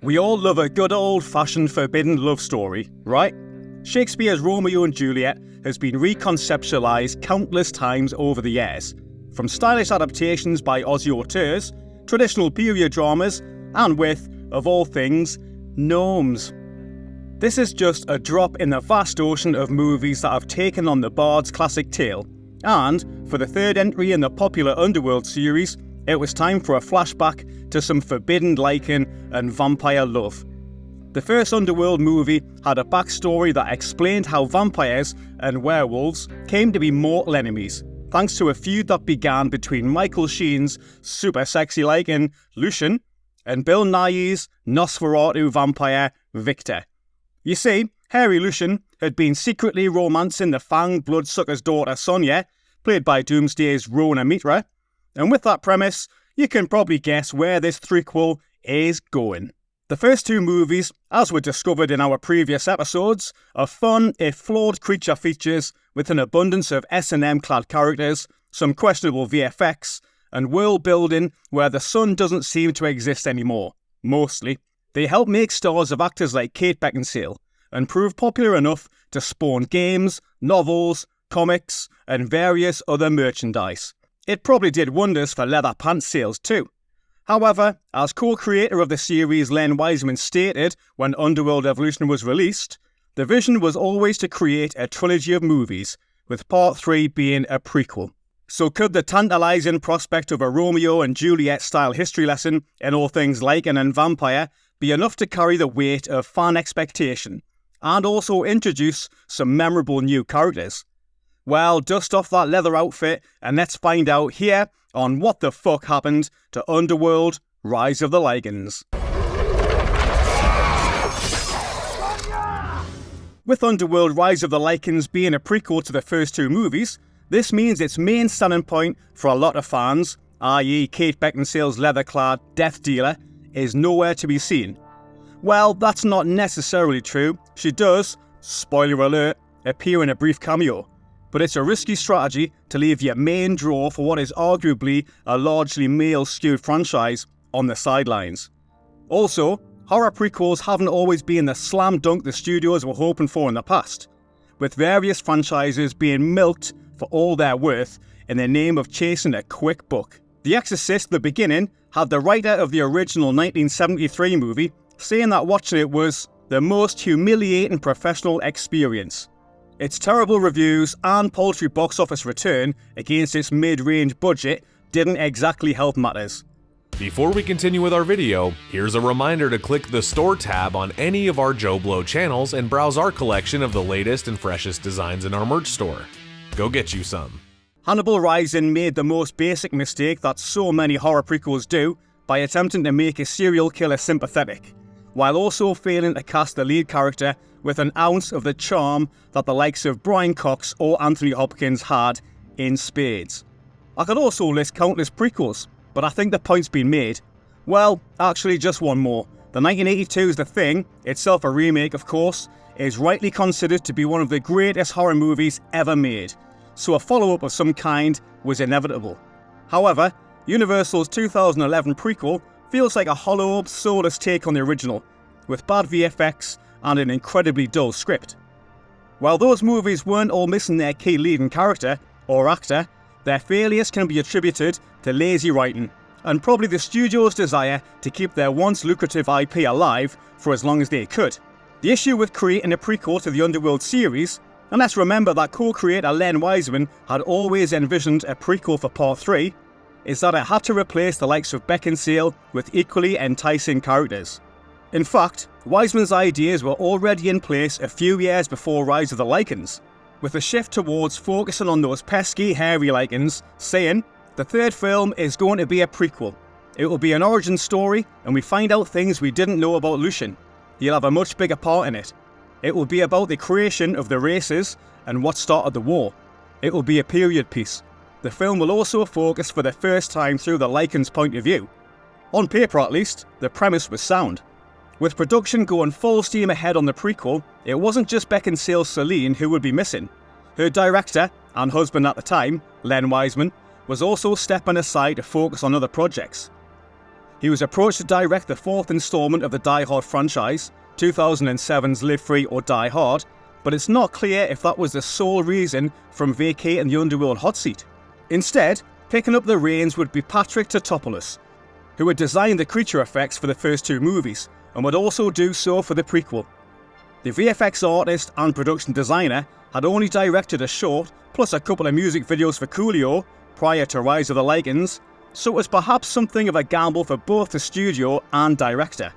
We all love a good old-fashioned forbidden love story, right? Shakespeare's Romeo and Juliet has been reconceptualized countless times over the years, from stylish adaptations by Aussie auteurs, traditional period dramas, and with, of all things, gnomes. This is just a drop in the vast ocean of movies that have taken on the Bard's classic tale, and for the third entry in the popular Underworld series, it was time for a flashback to some forbidden Lycan and vampire love. The first Underworld movie had a backstory that explained how vampires and werewolves came to be mortal enemies, thanks to a feud that began between Michael Sheen's super sexy Lycan, Lucian, and Bill Nighy's Nosferatu vampire, Victor. You see, hairy Lucian had been secretly romancing the fanged bloodsucker's daughter Sonia, played by Doomsday's Rona Mitra, and with that premise, you can probably guess where this threequel is going. The first two movies, as were discovered in our previous episodes, are fun if flawed creature features with an abundance of S&M-clad characters, some questionable VFX, and world building where the sun doesn't seem to exist anymore, mostly. They help make stars of actors like Kate Beckinsale, and prove popular enough to spawn games, novels, comics, and various other merchandise. It probably did wonders for leather pants sales too. However, as co-creator of the series Len Wiseman stated when Underworld Evolution was released, the vision was always to create a trilogy of movies, with Part 3 being a prequel. So could the tantalising prospect of a Romeo and Juliet style history lesson in all things Lycan and vampire be enough to carry the weight of fan expectation, and also introduce some memorable new characters? Well, dust off that leather outfit and let's find out here on What the Fuck Happened to Underworld Rise of the Lycans. With Underworld Rise of the Lycans being a prequel to the first two movies, this means its main standing point for a lot of fans, i.e. Kate Beckinsale's leather-clad death dealer, is nowhere to be seen. Well, that's not necessarily true. She does, spoiler alert, appear in a brief cameo, but it's a risky strategy to leave your main draw for what is arguably a largely male-skewed franchise on the sidelines. Also, horror prequels haven't always been the slam dunk the studios were hoping for in the past, with various franchises being milked for all their worth in the name of chasing a quick buck. The Exorcist: The Beginning had the writer of the original 1973 movie saying that watching it was the most humiliating professional experience. Its terrible reviews and paltry box office return against its mid-range budget didn't exactly help matters. Before we continue with our video, here's a reminder to click the Store tab on any of our JoBlo channels and browse our collection of the latest and freshest designs in our merch store. Go get you some. Hannibal Rising made the most basic mistake that so many horror prequels do by attempting to make a serial killer sympathetic, while also failing to cast the lead character with an ounce of the charm that the likes of Brian Cox or Anthony Hopkins had in spades. I could also list countless prequels, but I think the point's been made. Well, actually just one more. The 1982's The Thing, itself a remake of course, is rightly considered to be one of the greatest horror movies ever made, so a follow-up of some kind was inevitable. However, Universal's 2011 prequel feels like a hollow, soulless take on the original, with bad VFX and an incredibly dull script. While those movies weren't all missing their key leading character or actor, their failures can be attributed to lazy writing, and probably the studio's desire to keep their once lucrative IP alive for as long as they could. The issue with creating a prequel to the Underworld series, and let's remember that co-creator Len Wiseman had always envisioned a prequel for Part 3, is that it had to replace the likes of Beckinsale with equally enticing characters. In fact, Wiseman's ideas were already in place a few years before Rise of the Lycans, with a shift towards focusing on those pesky, hairy Lycans, saying, the third film is going to be a prequel. It will be an origin story, and we find out things we didn't know about Lucian. He'll have a much bigger part in it. It will be about the creation of the races and what started the war. It will be a period piece. The film will also focus for the first time through the Lycans' point of view. On paper at least, the premise was sound. With production going full steam ahead on the prequel, it wasn't just Beckinsale's Celine who would be missing. Her director, and husband at the time, Len Wiseman, was also stepping aside to focus on other projects. He was approached to direct the 4th installment of the Die Hard franchise, 2007's Live Free or Die Hard, but it's not clear if that was the sole reason from vacating the Underworld hot seat. Instead, picking up the reins would be Patrick Tatopoulos, who had designed the creature effects for the first 2 movies, and would also do so for the prequel. The VFX artist and production designer had only directed a short, plus a couple of music videos for Coolio, prior to Rise of the Lycans, so it was perhaps something of a gamble for both the studio and director.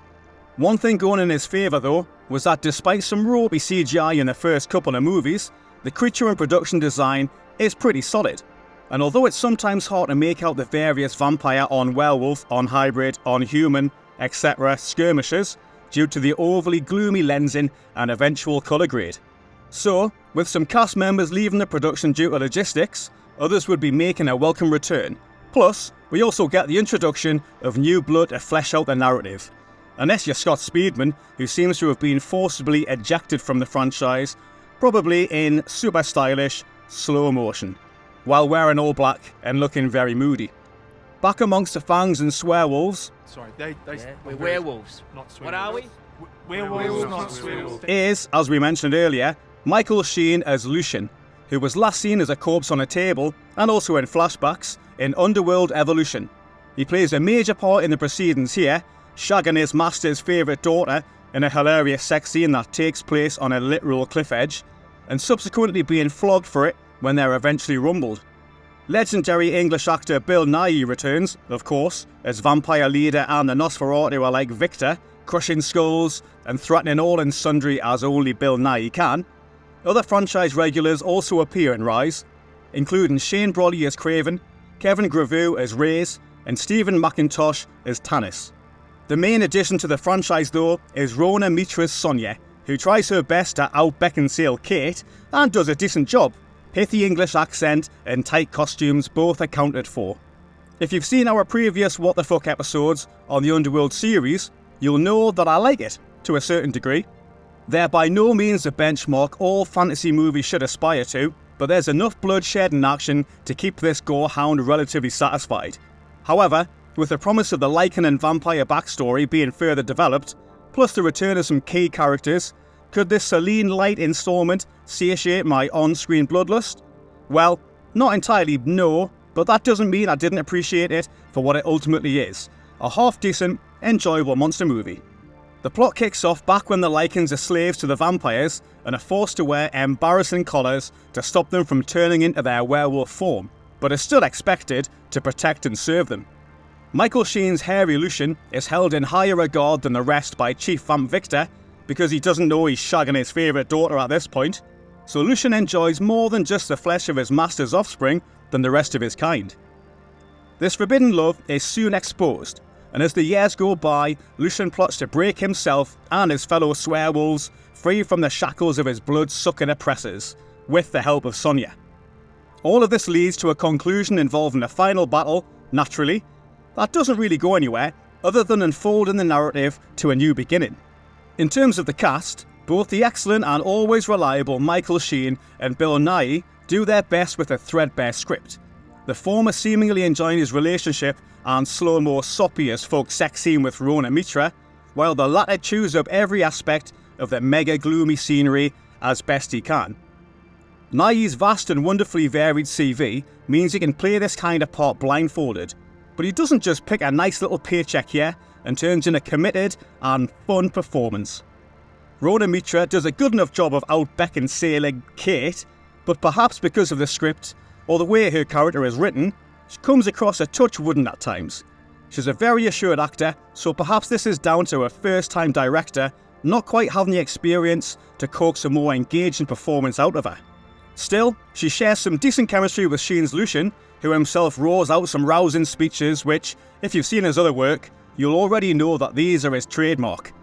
One thing going in his favour though, was that despite some ropey CGI in the first couple of movies, the creature and production design is pretty solid. And although it's sometimes hard to make out the various vampire on werewolf, on hybrid, on human, etc. skirmishes, due to the overly gloomy lensing and eventual colour grade. So, with some cast members leaving the production due to logistics, others would be making a welcome return. Plus, we also get the introduction of new blood to flesh out the narrative. Unless you're Scott Speedman, who seems to have been forcibly ejected from the franchise, probably in super stylish slow motion, while wearing all black and looking very moody. Back amongst the fangs and swearwolves, we're werewolves. Not swearwolves. What are we? Werewolves, not swearwolves. is, as we mentioned earlier, Michael Sheen as Lucian, who was last seen as a corpse on a table and also in flashbacks in Underworld Evolution. He plays a major part in the proceedings here, shagging his master's favourite daughter in a hilarious sex scene that takes place on a literal cliff edge, and subsequently being flogged for it when they're eventually rumbled. Legendary English actor Bill Nighy returns, of course, as vampire leader and the Nosferatu-alike Victor, crushing skulls and threatening all and sundry as only Bill Nighy can. Other franchise regulars also appear in Rise, including Shane Brolly as Craven, Kevin Graveau as Reyes, and Stephen McIntosh as Tanis. The main addition to the franchise though is Rona Mitra's Sonia, who tries her best to out-Beckinsale Kate and does a decent job. Pithy English accent and tight costumes both accounted for. If you've seen our previous What the Fuck episodes on the Underworld series, you'll know that I like it, to a certain degree. They're by no means the benchmark all fantasy movies should aspire to, but there's enough bloodshed and action to keep this gorehound relatively satisfied. However, with the promise of the Lycan and vampire backstory being further developed, plus the return of some key characters, could this saline light installment satiate my on-screen bloodlust? Well, not entirely no, but that doesn't mean I didn't appreciate it for what it ultimately is, a half-decent, enjoyable monster movie. The plot kicks off back when the Lycans are slaves to the vampires and are forced to wear embarrassing collars to stop them from turning into their werewolf form, but are still expected to protect and serve them. Michael Sheen's hairy Lucian is held in higher regard than the rest by Chief Vamp Victor, because he doesn't know he's shagging his favourite daughter at this point, so Lucian enjoys more than just the flesh of his master's offspring than the rest of his kind. This forbidden love is soon exposed, and as the years go by, Lucian plots to break himself and his fellow swearwolves free from the shackles of his blood-sucking oppressors, with the help of Sonia. All of this leads to a conclusion involving a final battle, naturally, that doesn't really go anywhere other than unfolding the narrative to a new beginning. In terms of the cast, both the excellent and always reliable Michael Sheen and Bill Nighy do their best with a threadbare script, the former seemingly enjoying his relationship and slow-mo soppy as folk sex scene with Rona Mitra, while the latter chews up every aspect of the mega gloomy scenery as best he can. Nighy's vast and wonderfully varied CV means he can play this kind of part blindfolded, but he doesn't just pick a nice little paycheck here and turns in a committed and fun performance. Rona Mitra does a good enough job of out-Beckinsale Kate, but perhaps because of the script or the way her character is written, she comes across a touch wooden at times. She's a very assured actor, so perhaps this is down to a first-time director not quite having the experience to coax a more engaging performance out of her. Still, she shares some decent chemistry with Sheen's Lucian, who himself roars out some rousing speeches which, if you've seen his other work, you'll already know that these are his trademark.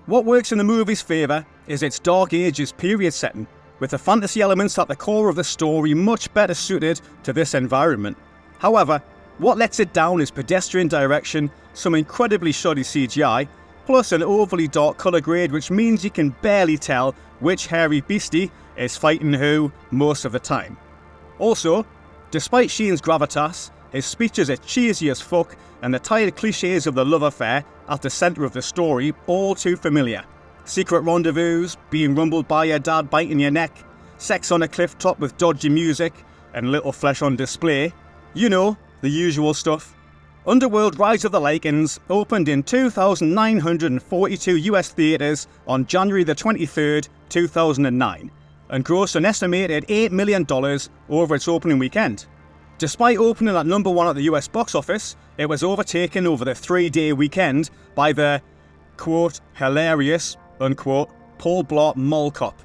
What works in the movie's favour is its Dark Ages period setting, with the fantasy elements at the core of the story much better suited to this environment. However, what lets it down is pedestrian direction, some incredibly shoddy CGI, plus an overly dark colour grade which means you can barely tell which hairy beastie is fighting who most of the time. Also, despite Sheen's gravitas, His speeches are cheesy as fuck, and the tired cliches of the love affair at the centre of the story all too familiar. Secret rendezvous, being rumbled by your dad biting your neck, sex on a cliff top with dodgy music, and little flesh on display. You know, the usual stuff. Underworld Rise of the Lycans opened in 2,942 US theatres on January the 23rd, 2009, and grossed an estimated $8 million over its opening weekend. Despite opening at number 1 at the US box office, it was overtaken over the 3-day weekend by the, quote, hilarious, unquote, Paul Blart Mall Cop.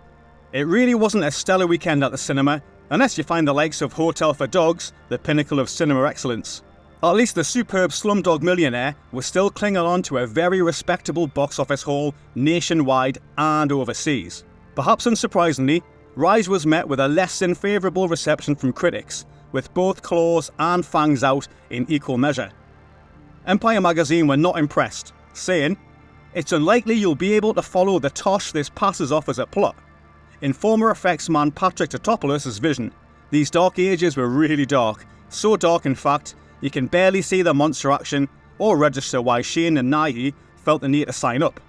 It really wasn't a stellar weekend at the cinema, unless you find the likes of Hotel for Dogs the pinnacle of cinema excellence. At least the superb Slumdog Millionaire was still clinging on to a very respectable box office haul nationwide and overseas. Perhaps unsurprisingly, Rise was met with a less than favourable reception from critics, with both claws and fangs out in equal measure. Empire magazine were not impressed, saying, "It's unlikely you'll be able to follow the tosh this passes off as a plot. In former effects man Patrick Tatopoulos' vision, these dark ages were really dark, so dark in fact, you can barely see the monster action or register why Shane and Nahi felt the need to sign up."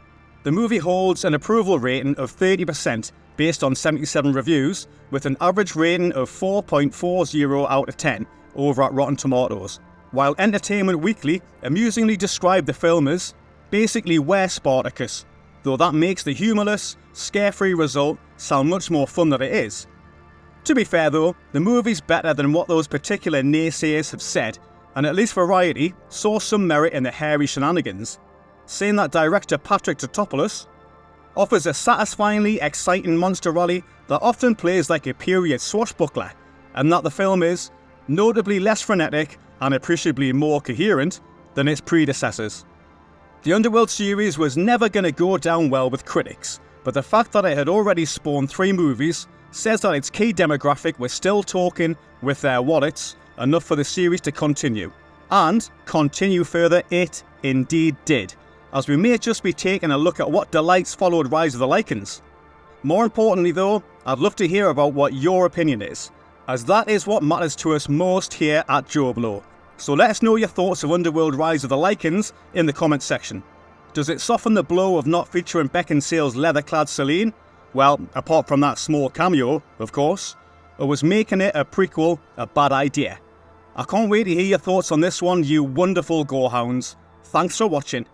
The movie holds an approval rating of 30% based on 77 reviews, with an average rating of 4.40 out of 10 over at Rotten Tomatoes, while Entertainment Weekly amusingly described the film as basically Where Spartacus, though that makes the humourless, scare-free result sound much more fun than it is. To be fair though, the movie's better than what those particular naysayers have said, and at least Variety saw some merit in the hairy shenanigans, saying that director Patrick Tatopoulos offers a satisfyingly exciting monster rally that often plays like a period swashbuckler, and that the film is notably less frenetic and appreciably more coherent than its predecessors. The Underworld series was never going to go down well with critics, but the fact that it had already spawned 3 movies says that its key demographic was still talking with their wallets enough for the series to continue. And continue further it indeed did, as we may just be taking a look at what delights followed Rise of the Lycans. More importantly though, I'd love to hear about what your opinion is, as that is what matters to us most here at JoBlo. So let us know your thoughts of Underworld Rise of the Lycans in the comments section. Does it soften the blow of not featuring Beckinsale's leather-clad Celine? Well, apart from that small cameo, of course. Or was making it a prequel a bad idea? I can't wait to hear your thoughts on this one, you wonderful gorehounds. Thanks for watching.